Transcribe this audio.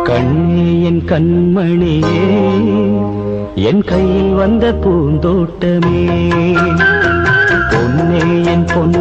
கண்ணே என் கண்மணியே என் கையில் வந்த பூந்தோட்டமே பொன்னே என் பொன்